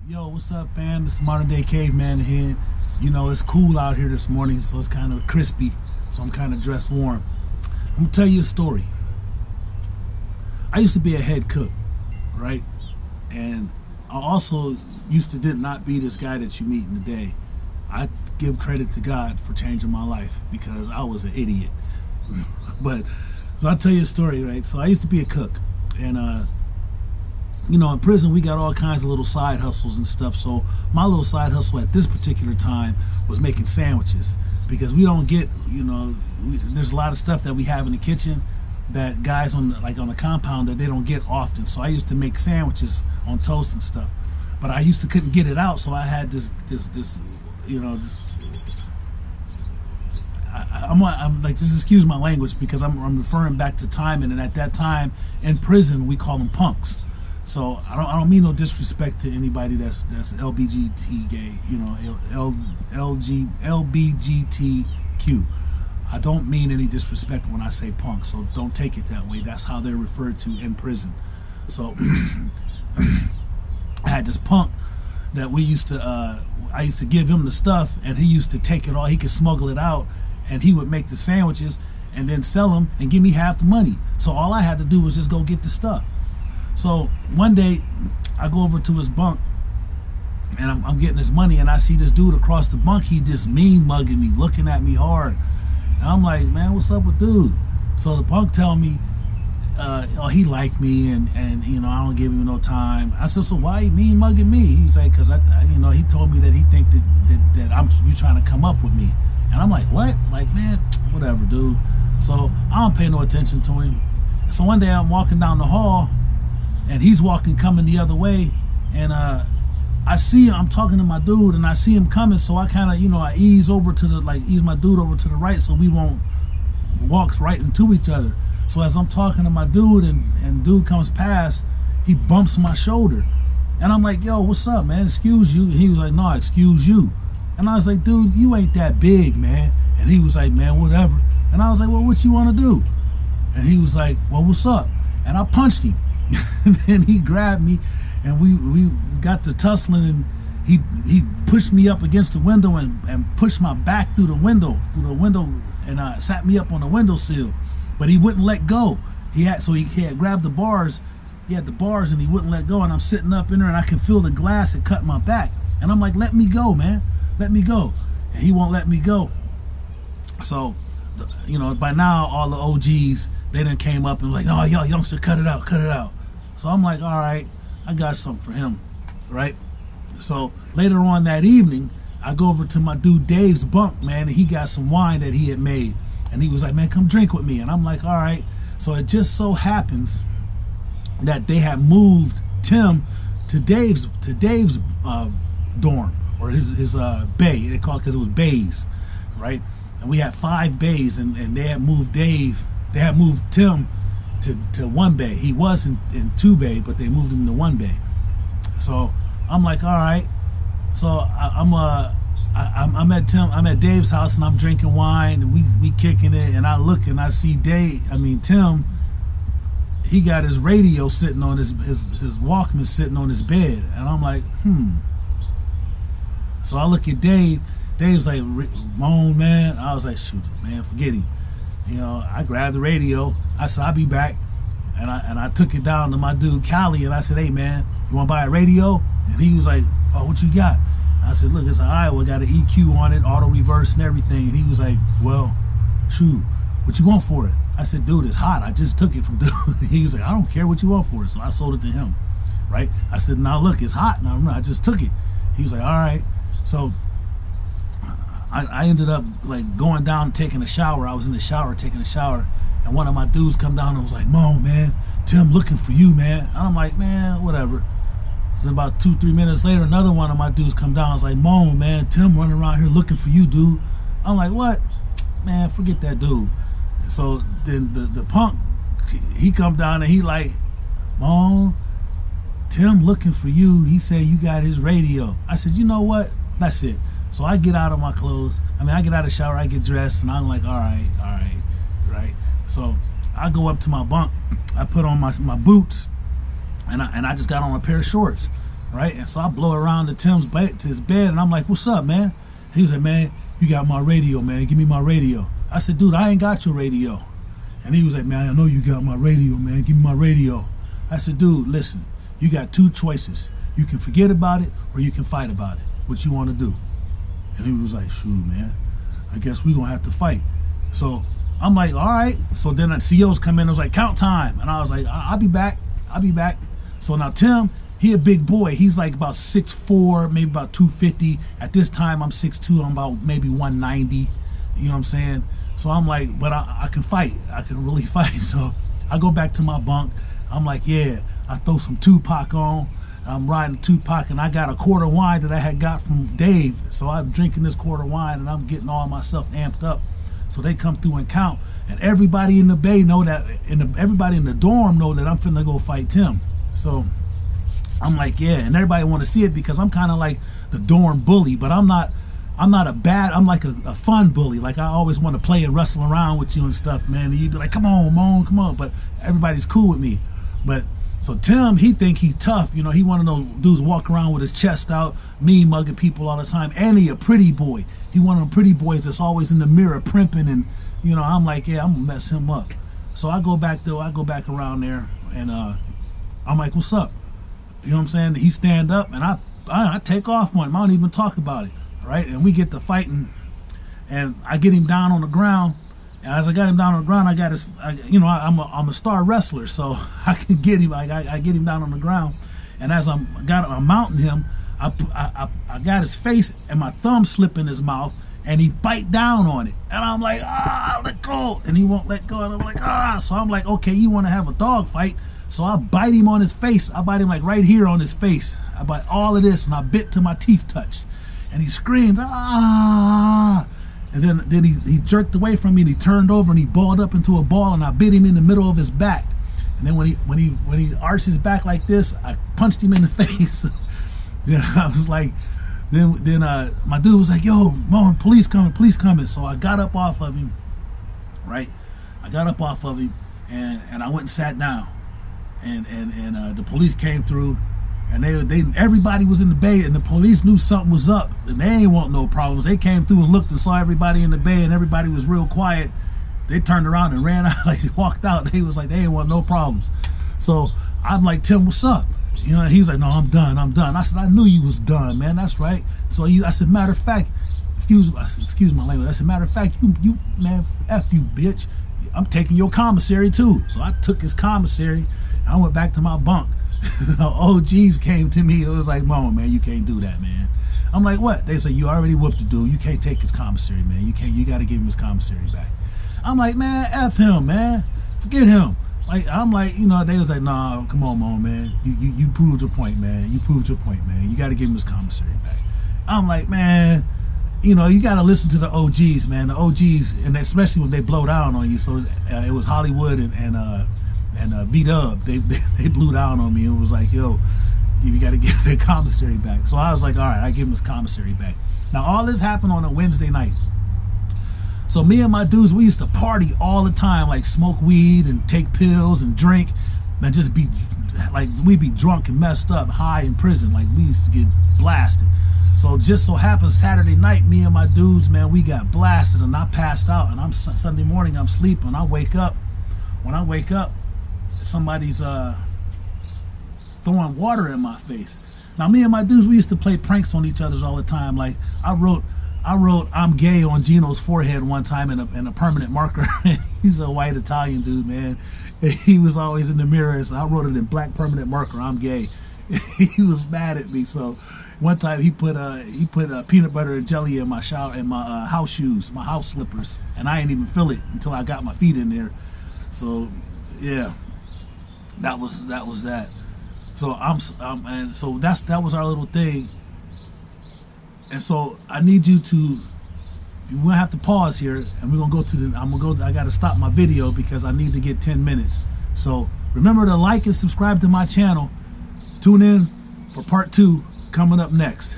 Yo, what's up, fam? It's the Modern Day Caveman here. You know, it's cool out here this morning, so it's kind of crispy, so I'm kind of dressed warm. I'm gonna tell you a story. I used to be a head cook, right? And I also used to did not be this guy that you meet in the day. I give credit to God for changing my life because I was an idiot. But so I'll tell you a story, right? So I used to be a cook, and you know, in prison we got all kinds of little side hustles and stuff. So my little side hustle at this particular time was making sandwiches, because we don't get, you know, there's a lot of stuff that we have in the kitchen that guys on the compound that they don't get often. So I used to make sandwiches on toast and stuff, but I used to couldn't get it out, so I had this you know, I'm like, just excuse my language, because I'm referring back to timing, and at that time in prison we call them punks. So I don't mean no disrespect to anybody that's LBGT gay, you know, LBGTQ. I don't mean any disrespect when I say punk, so don't take it that way. That's how they're referred to in prison. So I had this punk that we used to, I used to give him the stuff, and he used to take it all. He could smuggle it out, and he would make the sandwiches and then sell them and give me half the money. So all I had to do was just go get the stuff. So one day I go over to his bunk, and I'm getting his money, and I see this dude across the bunk. He just mean mugging me, looking at me hard. And I'm like, man, what's up with dude? So the punk tell me, oh, he liked me, and you know, I don't give him no time. I said, so why you mean mugging me? He's like, cause I you know, he told me that he think that you trying to come up with me. And I'm like, what? Like, man, whatever, dude. So I don't pay no attention to him. So one day I'm walking down the hall, and he's coming the other way, and I see him, I'm talking to my dude, and I see him coming, so I kind of, you know, I ease my dude over to the right, so we won't walk right into each other. So as I'm talking to my dude, and dude comes past, he bumps my shoulder, and I'm like, yo, what's up, man? Excuse you. And he was like, no, excuse you. And I was like, dude, you ain't that big, man. And he was like, man, whatever. And I was like, well, what you want to do? And he was like, well, what's up? And I punched him. And then he grabbed me, and we got to tussling, and he pushed me up against the window and pushed my back through the window, and sat me up on the windowsill. But he wouldn't let go. He had grabbed the bars. He had the bars, and he wouldn't let go. And I'm sitting up in there, and I can feel the glass that cut my back. And I'm like, let me go, man, let me go. And he won't let me go. So, you know, by now all the OGs, they done came up and like, no, yo, youngster, cut it out, cut it out. So I'm like, all right, I got something for him, right? So later on that evening, I go over to my dude Dave's bunk, man, and he got some wine that he had made. And he was like, man, come drink with me. And I'm like, all right. So it just so happens that they had moved Tim to Dave's dorm, or his bay. They call it, because it was bays, right? And we had 5 bays, and they had moved Tim to 1 bay. He was in 2 bay, but they moved him to 1 bay. So I'm like, all right. So I'm at Dave's house, and I'm drinking wine, and we kicking it, and I look and I see Tim, he got his radio sitting on his Walkman sitting on his bed, and I'm like, So I look at Dave. Dave's like, Ramon, man. I was like, shoot, man, forget him. You know, I grabbed the radio. I said, I'll be back. And I took it down to my dude, Callie, and I said, hey, man, you want to buy a radio? And he was like, oh, what you got? And I said, look, it's an Iowa, got an EQ on it, auto reverse and everything. And he was like, well, shoot, what you want for it? I said, dude, it's hot. I just took it from dude. He was like, I don't care what you want for it. So I sold it to him, right? I said, now look, it's hot. Now I just took it. He was like, all right. So I ended up like going down, taking a shower. I was in the shower, taking a shower, and one of my dudes come down and was like, Mo, man, Tim looking for you, man. And I'm like, man, whatever. So about 2-3 minutes later, another one of my dudes come down and was like, Mo, man, Tim running around here looking for you, dude. I'm like, what? Man, forget that dude. So then the punk, he come down and he like, Mo, Tim looking for you. He said you got his radio. I said, you know what? That's it. So I get out of my clothes. I get out of the shower, I get dressed, and I'm like, all right, right? So I go up to my bunk, I put on my boots, and I just got on a pair of shorts, right? And so I blow around to his bed, and I'm like, what's up, man? He was like, man, you got my radio, man. Give me my radio. I said, dude, I ain't got your radio. And he was like, man, I know you got my radio, man. Give me my radio. I said, dude, listen, you got two choices. You can forget about it or you can fight about it. What you want to do? And he was like, shoot, man, I guess we gonna have to fight. So I'm like, all right. So then the CEOs come in. I was like, count time. And I was like, I'll be back. I'll be back. So now Tim, he a big boy. He's like about 6'4", maybe about 250. At this time, I'm 6'2". I'm about maybe 190. You know what I'm saying? So I'm like, but I can fight. I can really fight. So I go back to my bunk. I'm like, yeah. I throw some Tupac on. I'm riding Tupac, and I got a quart of wine that I had got from Dave. So I'm drinking this quart of wine, and I'm getting all myself amped up. So they come through and count, and everybody in the bay know that, everybody in the dorm know that I'm finna go fight Tim. So I'm like, yeah, and everybody want to see it because I'm kind of like the dorm bully, but I'm not a bad, I'm like a fun bully. Like I always want to play and wrestle around with you and stuff, man. And you'd be like, come on, Mon, come on. But everybody's cool with me. But so Tim, he think he tough. You know, he one of those dudes walk around with his chest out, mean mugging people all the time. And he a pretty boy. He one of them pretty boys that's always in the mirror primping. And, you know, I'm like, yeah, I'm going to mess him up. So I go back around there and I'm like, what's up? You know what I'm saying? He stand up and I take off on him. I don't even talk about it. Right? And we get to fighting and I get him down on the ground. And as I got him down on the ground, I'm a star wrestler, so I can get him. I get him down on the ground, and as I'm mounting him, I got his face and my thumb slip in his mouth, and he bite down on it, and I'm like, let go, and he won't let go, and I'm like, so I'm like, okay, you want to have a dog fight? So I bite him on his face. I bite him like right here on his face. I bite all of this, and I bit till my teeth touched, and he screamed, And then he jerked away from me and he turned over and he balled up into a ball and I bit him in the middle of his back. And then when he arched his back like this, I punched him in the face. Then I was like, then my dude was like, yo, Mon, police coming. So I got up off of him, right? I got up off of him and I went and sat down. And the police came through. And everybody was in the bay, and the police knew something was up, and they ain't want no problems. They came through and looked and saw everybody in the bay, and everybody was real quiet. They turned around and ran out, like they walked out. They was like, they ain't want no problems. So I'm like, Tim, what's up? You know, he's like, no, I'm done. I said, I knew you was done, man. That's right. So I said, matter of fact, excuse my language. I said, matter of fact, you man, F you, bitch. I'm taking your commissary too. So I took his commissary. I went back to my bunk. OGs came to me. It was like, Mon, man, you can't do that, man. I'm like, what? They said, you already whooped the dude. You can't take his commissary, man. You got to give him his commissary back. I'm like, man, F him, man. Forget him. Like, I'm like, you know, they was like, nah, come on, Mon, man. You proved your point, man. You proved your point, man. You got to give him his commissary back. I'm like, man, you know, you got to listen to the OGs, man. The OGs, and especially when they blow down on you. So it was Hollywood and V-Dub, they blew down on me. It was like, yo, you got to give the commissary back. So I was like, all right, I give him his commissary back. Now all this happened on a Wednesday night. So me and my dudes, we used to party all the time, like smoke weed and take pills and drink and just be like, we'd be drunk and messed up, high in prison. Like we used to get blasted. So just so happens Saturday night, me and my dudes, man, we got blasted and I passed out, and Sunday morning I'm sleeping. I wake up. When I wake up, somebody's throwing water in my face. Now me and my dudes, we used to play pranks on each other all the time. Like I wrote I'm gay on Gino's forehead one time in a permanent marker. He's a white Italian dude, man. He was always in the mirror, so I wrote it in black permanent marker, I'm gay. He was mad at me. So one time he put peanut butter and jelly in my house shoes, my house slippers, and I didn't even feel it until I got my feet in there. So yeah. That was that. So that was our little thing. And so I need you to. We're gonna have to pause here, and we're gonna go. I gotta stop my video because I need to get 10 minutes. So remember to like and subscribe to my channel. Tune in for part 2 coming up next.